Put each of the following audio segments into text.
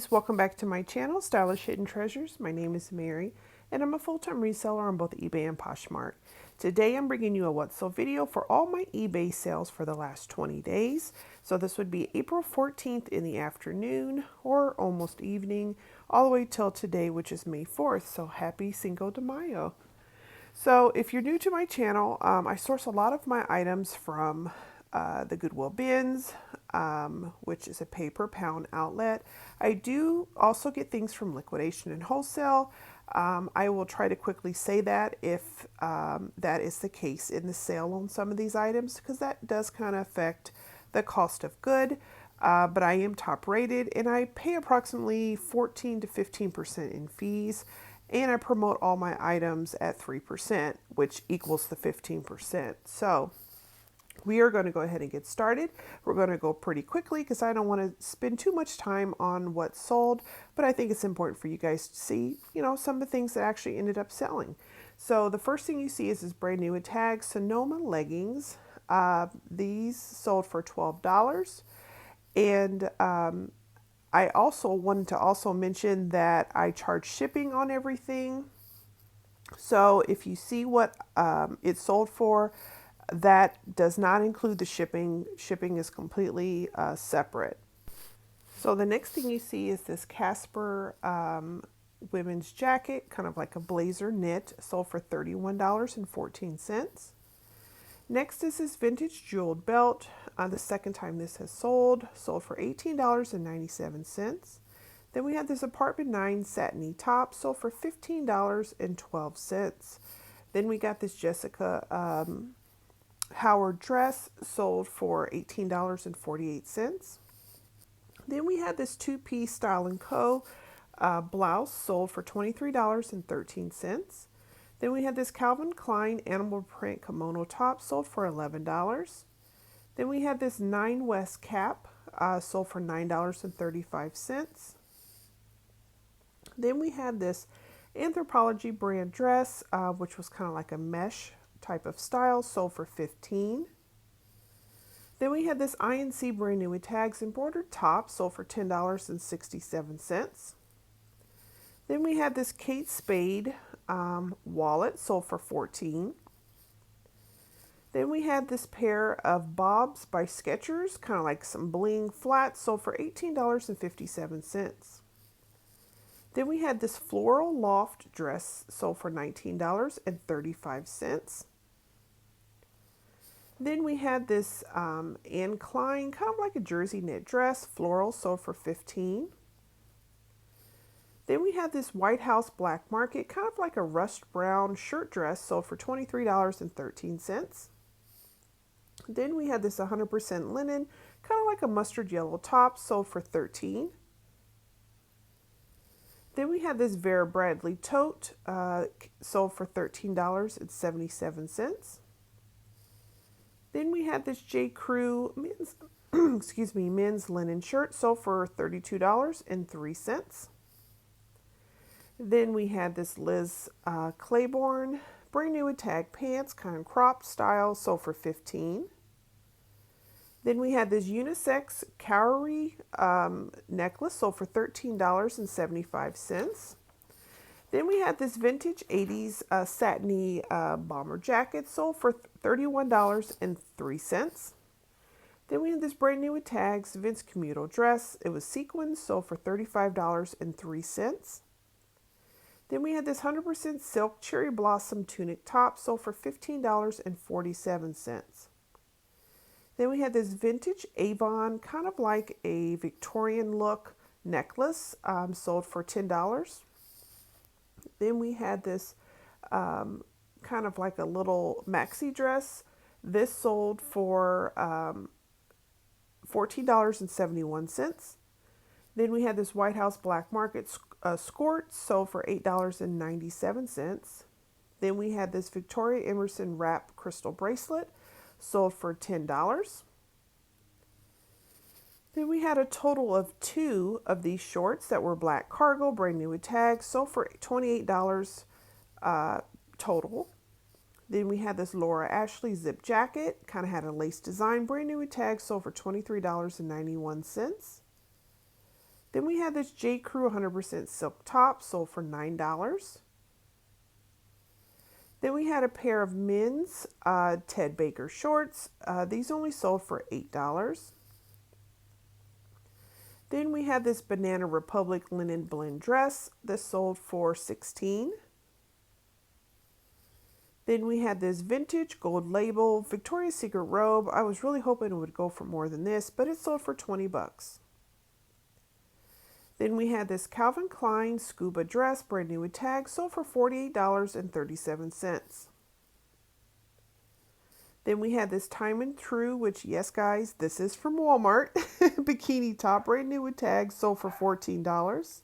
ladies, welcome back to my channel, Stylish Hidden Treasures. My name is Mary and I'm a full-time reseller on both eBay and Poshmark. Today I'm bringing you a what sold video for all my eBay sales for the last 20 days. So this would be April 14th in the afternoon or almost evening all the way till today, which is May 4th. So happy Cinco de Mayo. So if you're new to my channel, I source a lot of my items from the Goodwill bins, which is a pay per pound outlet. I do also get things from liquidation and wholesale. I will try to quickly say that if that is the case in the sale on some of these items, because that does kind of affect the cost of good. But I am top rated and I pay approximately 14 to 15% in fees. And I promote all my items at 3%, which equals the 15%. So we are going to go ahead and get started. We're going to go pretty quickly because I don't want to spend too much time on what's sold, but I think it's important for you guys to see, some of the things that actually ended up selling. So the first thing you see is this brand new tag Sonoma leggings. These sold for $12. And I also wanted to also mention that I charge shipping on everything. So if you see what it's sold for, that does not include the shipping. Shipping is completely separate. So the next thing you see is this Casper women's jacket, kind of like a blazer knit, sold for $31.14. Next is this vintage jeweled belt. The second time this has sold for $18.97. Then we have this apartment 9 satiny top, sold for $15.12. Then we got this Jessica Howard dress, sold for $18.48. Then we had this two-piece Style & Co. Blouse, sold for $23.13. Then we had this Calvin Klein animal print kimono top, sold for $11. Then we had this 9 West cap, sold for $9.35. Then we had this Anthropologie brand dress, which was kind of like a mesh type of style, sold for $15. Then we had this INC brand new with tags embroidered top, sold for $10.67. Then we had this Kate Spade wallet, sold for $14. Then we had this pair of Bobs by Skechers, kind of like some bling flats, sold for $18.57. Then we had this floral loft dress, sold for $19.35. Then we had this Anne Klein, kind of like a jersey knit dress, floral, sold for $15. Then we had this White House Black Market, kind of like a rust brown shirt dress, sold for $23.13. Then we had this 100% linen, kind of like a mustard yellow top, sold for $13. Then we had this Vera Bradley tote, sold for $13.77. Then we had this J. Crew men's, men's linen shirt, sold for $32.03. Then we had this Liz Claiborne brand new tag pants, kind of cropped style, sold for $15. Then we had this unisex Cowrie necklace, sold for $13.75. Then we had this vintage 80s satiny bomber jacket, sold for $31.03. Then we had this brand new with tags Vince Camuto dress. It was sequins, sold for $35.03. Then we had this 100% silk cherry blossom tunic top, sold for $15.47. Then we had this vintage Avon, kind of like a Victorian look necklace, sold for $10. Then we had this kind of like a little maxi dress. This sold for $14.71. Then we had this White House Black Market skirt, sold for $8.97. Then we had this Victoria Emerson wrap crystal bracelet, sold for $10. Then we had a total of 2 of these shorts that were black cargo, brand new with tags, sold for $28 total. Then we had this Laura Ashley zip jacket, kind of had a lace design, brand new with tags, sold for $23.91. Then we had this J. Crew 100% silk top, sold for $9. Then we had a pair of men's Ted Baker shorts. These only sold for $8. Then we had this Banana Republic linen blend dress. This sold for $16. Then we had this vintage gold label Victoria's Secret robe. I was really hoping it would go for more than this, but it sold for $20. Then we had this Calvin Klein scuba dress, brand new with tags, sold for $48.37. Then we had this Time and True, which, yes guys, this is from Walmart, bikini top, brand new with tags, sold for $14.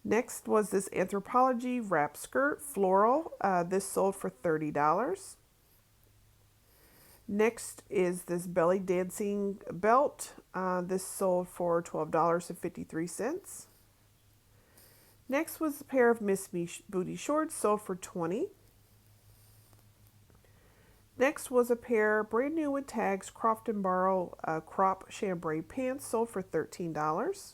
Next was this Anthropologie wrap skirt, floral. This sold for $30. Next is this belly dancing belt. This sold for $12.53. Next was a pair of Miss Me booty shorts, sold for $20. Next was a pair brand new with tags Croft and Barrow crop chambray pants, sold for $13.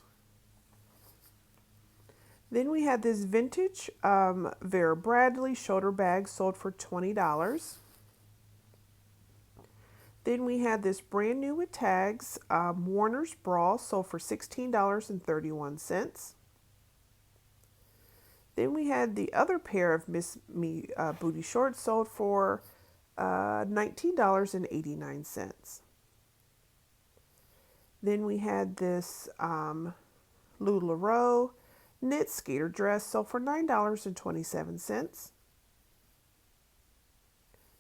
Then we had this vintage Vera Bradley shoulder bag, sold for $20. Then we had this brand new with tags Warner's bra, sold for $16.31. Then we had the other pair of Miss Me booty shorts, sold for $19.89. Then we had this LuLaRoe knit skater dress, sold for $9.27.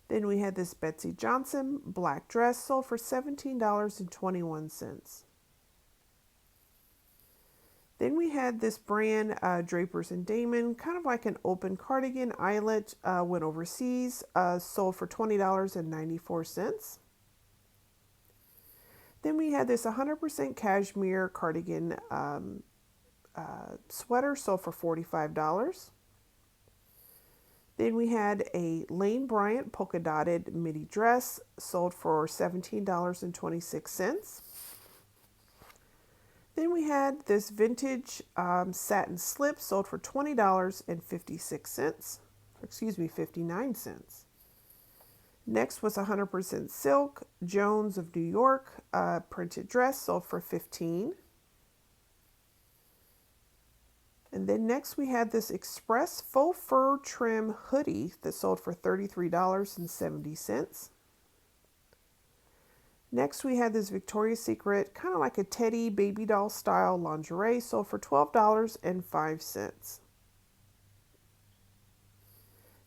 Then we had this Betsey Johnson black dress, sold for $17.21. Then we had this brand Drapers and Damon, kind of like an open cardigan eyelet, went overseas, sold for $20.94. Then we had this 100% cashmere cardigan sweater, sold for $45. Then we had a Lane Bryant polka dotted midi dress, sold for $17.26. Then we had this vintage satin slip, sold for $20.56. Excuse me, 59 cents. Next was 100% silk Jones of New York printed dress, sold for $15. And then next we had this Express faux fur trim hoodie that sold for $33.70. Next we had this Victoria's Secret, kind of like a teddy baby doll style lingerie, sold for $12.05.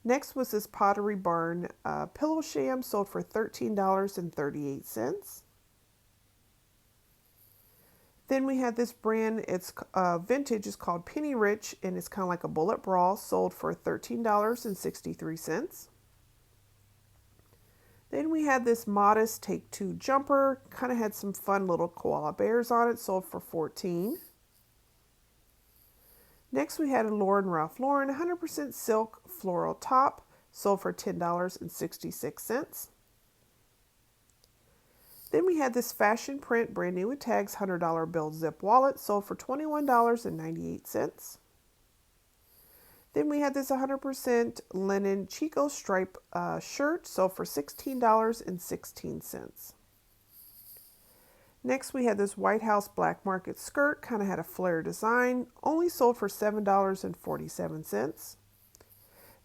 Next was this Pottery Barn pillow sham, sold for $13.38. Then we had this brand, it's vintage, it's called Penny Rich, and it's kind of like a bullet bra, sold for $13.63. Then we had this Modest Take Two jumper, kind of had some fun little koala bears on it, sold for $14. Next we had a Ralph Lauren 100% silk floral top, sold for $10.66. Then we had this fashion print brand new with tags $100 bill zip wallet, sold for $21.98. Then we had this 100% linen Chico stripe shirt, sold for $16.16. Next we had this White House black market skirt, kind of had a flare design, only sold for $7.47.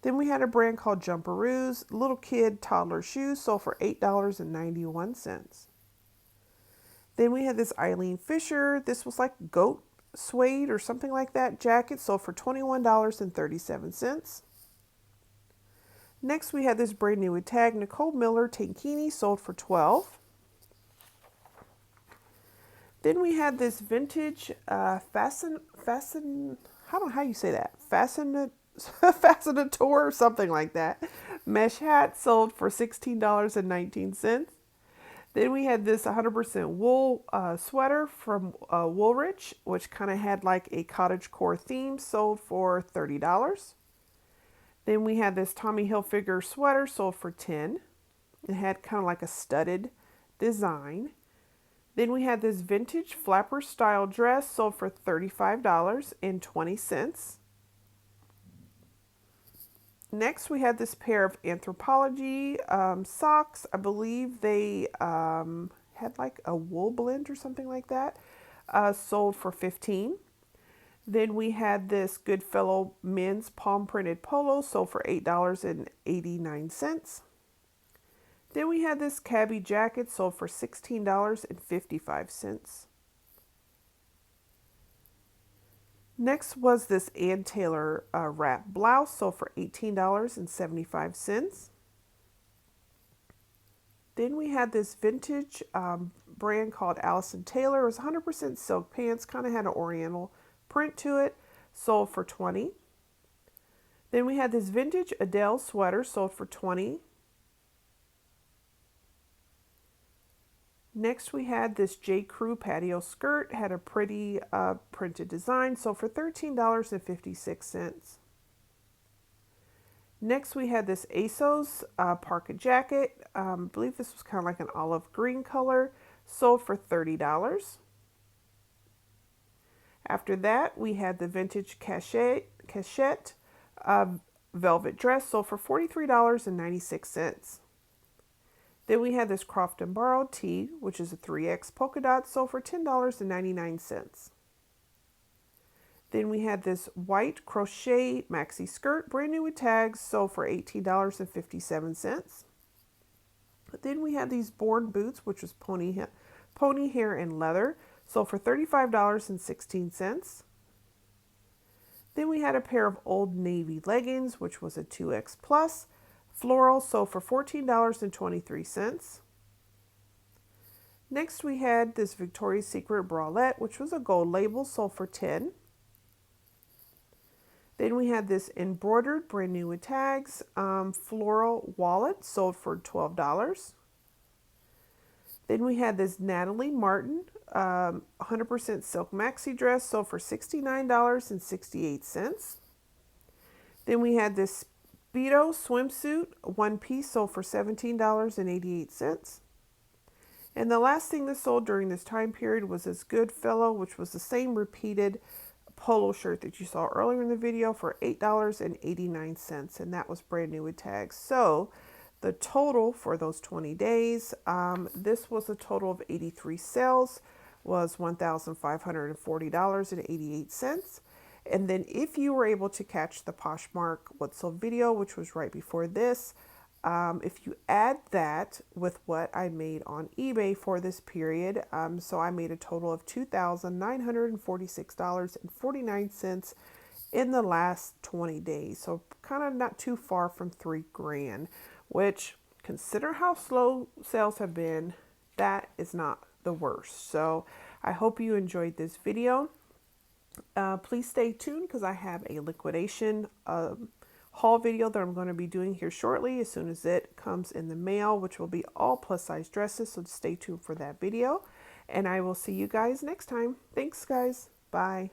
Then we had a brand called Jumperoos, little kid toddler shoes, sold for $8.91. Then we had this Eileen Fisher, this was like goat suede or something like that jacket, sold for $21.37. Next we had this brand new with tag Nicole Miller tankini, sold for $12. Then we had this vintage I don't know how you say that, Fascinator or something like that, mesh hat, sold for $16.19. Then we had this 100% wool sweater from Woolrich, which kind of had like a cottagecore theme, sold for $30. Then we had this Tommy Hilfiger sweater, sold for $10. It had kind of like a studded design. Then we had this vintage flapper style dress sold for $35.20. Next, we had this pair of Anthropologie socks. I believe they had like a wool blend or something like that, sold for $15. Then we had this Goodfellow men's palm printed polo sold for $8.89. Then we had this cabbie jacket sold for $16.55. Next was this Ann Taylor wrap blouse sold for $18.75. Then we had this vintage brand called Allison Taylor. It was 100% silk pants, kind of had an oriental print to it, sold for $20. Then we had this vintage Adele sweater sold for $20. Next we had this J. Crew patio skirt, had a pretty printed design, sold for $13.56. Next we had this ASOS parka jacket. I believe this was kind of like an olive green color, sold for $30. After that we had the vintage cachette velvet dress, sold for $43.96. Then we had this Croft & Barrow tee, which is a 3X polka dot, sold for $10.99. Then we had this white crochet maxi skirt, brand new with tags, sold for $18.57. Then we had these Born boots, which was pony hair and leather, sold for $35.16. Then we had a pair of Old Navy leggings, which was a 2X plus, floral, sold for $14.23. Next we had this Victoria's Secret bralette, which was a gold label, sold for $10. Then we had this embroidered, brand new with tags, floral wallet, sold for $12. Then we had this Natalie Martin 100% silk maxi dress, sold for $69.68. Then we had this Speedo swimsuit one piece, sold for $17.88. And the last thing that sold during this time period was this Goodfellow, which was the same repeated polo shirt that you saw earlier in the video, for $8.89, and that was brand new with tags. So the total for those 20 days, this was a total of 83 sales, was $1,540.88. And then if you were able to catch the Poshmark What Sold video, which was right before this, if you add that with what I made on eBay for this period, so I made a total of $2,946.49 in the last 20 days. So kind of not too far from $3,000, which, consider how slow sales have been, that is not the worst. So I hope you enjoyed this video. Please stay tuned because I have a liquidation haul video that I'm going to be doing here shortly as soon as it comes in the mail, which will be all plus size dresses. So stay tuned for that video, and I will see you guys next time. Thanks, guys. Bye.